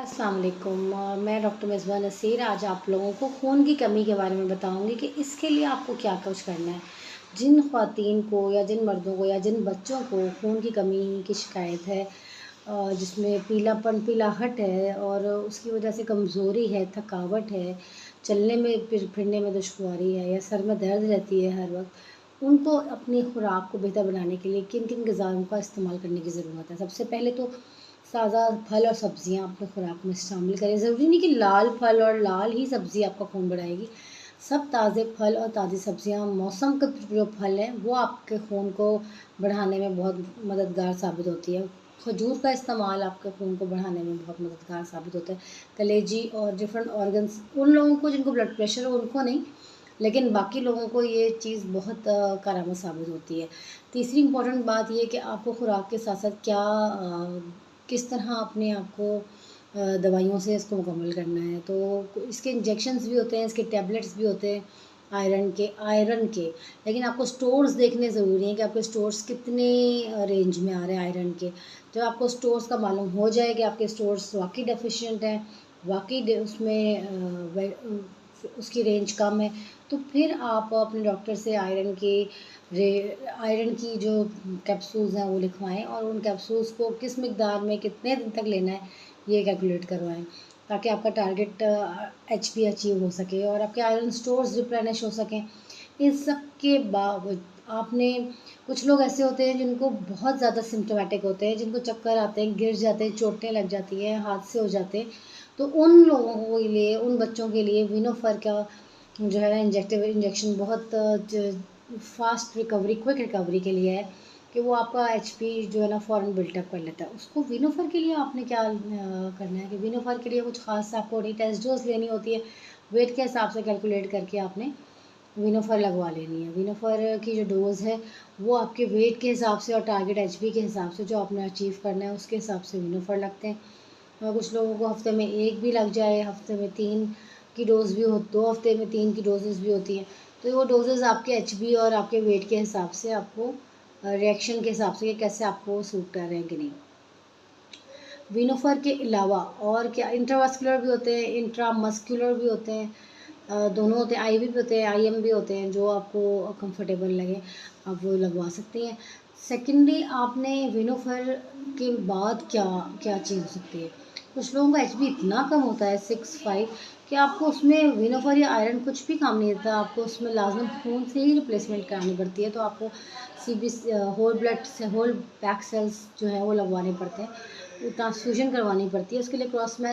अस्सलाम वालेकुम। मैं डॉक्टर मिसबा नसीर आज आप लोगों को खून की कमी के बारे में बताऊंगी कि इसके लिए आपको क्या कुछ करना है। जिन ख़वातीन को या जिन मर्दों को या जिन बच्चों को खून की कमी की शिकायत है, जिसमें पीलापन पीलाहट है और उसकी वजह से कमज़ोरी है, थकावट है, चलने में फिरने में दुश्वारी है या सर में दर्द रहती है हर वक्त, उनको अपनी खुराक को बेहतर बनाने के लिए किन किन ग़िज़ाओं का इस्तेमाल करने की ज़रूरत है। सबसे पहले तो ताज़ा फल और सब्ज़ियाँ अपनी खुराक में शामिल करें। ज़रूरी नहीं कि लाल फल और लाल ही सब्ज़ी आपका खून बढ़ाएगी। सब ताज़े फल और ताज़ी सब्ज़ियाँ, मौसम के जो फल हैं वो आपके खून को बढ़ाने में बहुत मददगार साबित होती है। खजूर का इस्तेमाल आपके खून को बढ़ाने में बहुत मददगार साबित होता है। कलेजी और डिफरेंट ऑर्गन्स, उन लोगों को जिनको ब्लड प्रेशर हो उनको नहीं, लेकिन बाकी लोगों को ये चीज़ बहुत कारगर साबित होती है। तीसरी इम्पॉर्टेंट बात ये है कि आपको खुराक के साथ-साथ किस तरह अपने आप को दवाइयों से इसको मुकम्मल करना है। तो इसके इंजेक्शंस भी होते हैं, इसके टैबलेट्स भी होते हैं आयरन के। लेकिन आपको स्टोर्स देखने ज़रूरी हैं कि आपके स्टोर्स कितने रेंज में आ रहे हैं आयरन के। जब आपको स्टोर्स का मालूम हो जाए कि आपके स्टोर्स वाक़ई डेफ़िशिएंट हैं, वाक़ई उसमें उसकी रेंज कम है, तो फिर आप अपने डॉक्टर से आयरन की जो कैप्सूल्स हैं वो लिखवाएँ और उन कैप्सूल्स को किस मिक़दार में कितने दिन तक लेना है ये कैलकुलेट करवाएँ, ताकि आपका टारगेट एचबी अचीव हो सके और आपके आयरन स्टोर्स रिप्लेनिश हो सकें। इन सब के बावजूद आपने, कुछ लोग ऐसे होते हैं जिनको बहुत ज़्यादा सिम्प्टोमेटिक होते हैं, जिनको चक्कर आते हैं, गिर जाते हैं, चोटें लग जाती हैं, हादसे हो जाते हैं। तो उन लोगों के लिए, उन बच्चों के लिए विनोफर का जो है ना इंजेक्शन बहुत फ़ास्ट रिकवरी, क्विक रिकवरी के लिए है कि वो आपका एचपी जो है ना फ़ौरन बिल्टअप कर लेता है। उसको विनोफर के लिए आपने क्या करना है कि विनोफर के लिए कुछ ख़ास आपको नहीं, टेस्ट डोज़ लेनी होती है, वेट के हिसाब से कैलकुलेट करके आपने विनोफर लगवा लेनी है। विनोफर की जो डोज़ है वो आपके वेट के हिसाब से और टारगेट एचपी के हिसाब से जो आपने अचीव करना है उसके हिसाब से विनोफर लगते हैं। कुछ लोगों को हफ़्ते में 1 भी लग जाए, हफ़्ते में 3 की डोज़ भी हो, 2 हफ़्ते में 3 की डोज़ेज़ भी होती हैं। तो वो डोज़ेज़ आपके एचबी और आपके वेट के हिसाब से आपको रिएक्शन के हिसाब से कि कैसे आपको सूट कर रहे हैं कि नहीं। विनोफर के अलावा और क्या इंट्रावास्कुलर भी होते हैं, इंट्रामस्कुलर भी होते हैं, दोनों होते हैं, आईवी भी होते हैं, आईएम भी होते हैं, जो आपको कंफर्टेबल लगे आप वो लगवा सकती हैं। सेकेंडली आपने विनोफर के बाद क्या क्या चीज़ हो सकती है, कुछ लोगों का एचबी इतना कम होता है 6-5 कि आपको उसमें विनोफर या आयरन कुछ भी काम नहीं देता, आपको उसमें लाज़िम खून से ही रिप्लेसमेंट करानी पड़ती है। तो आपको सीबी होल ब्लड से होल बैक सेल्स जो है वो लगवाने पड़ते हैं, ट्रांसफ्यूजन करवानी पड़ती है, उसके लिए क्रॉस मैच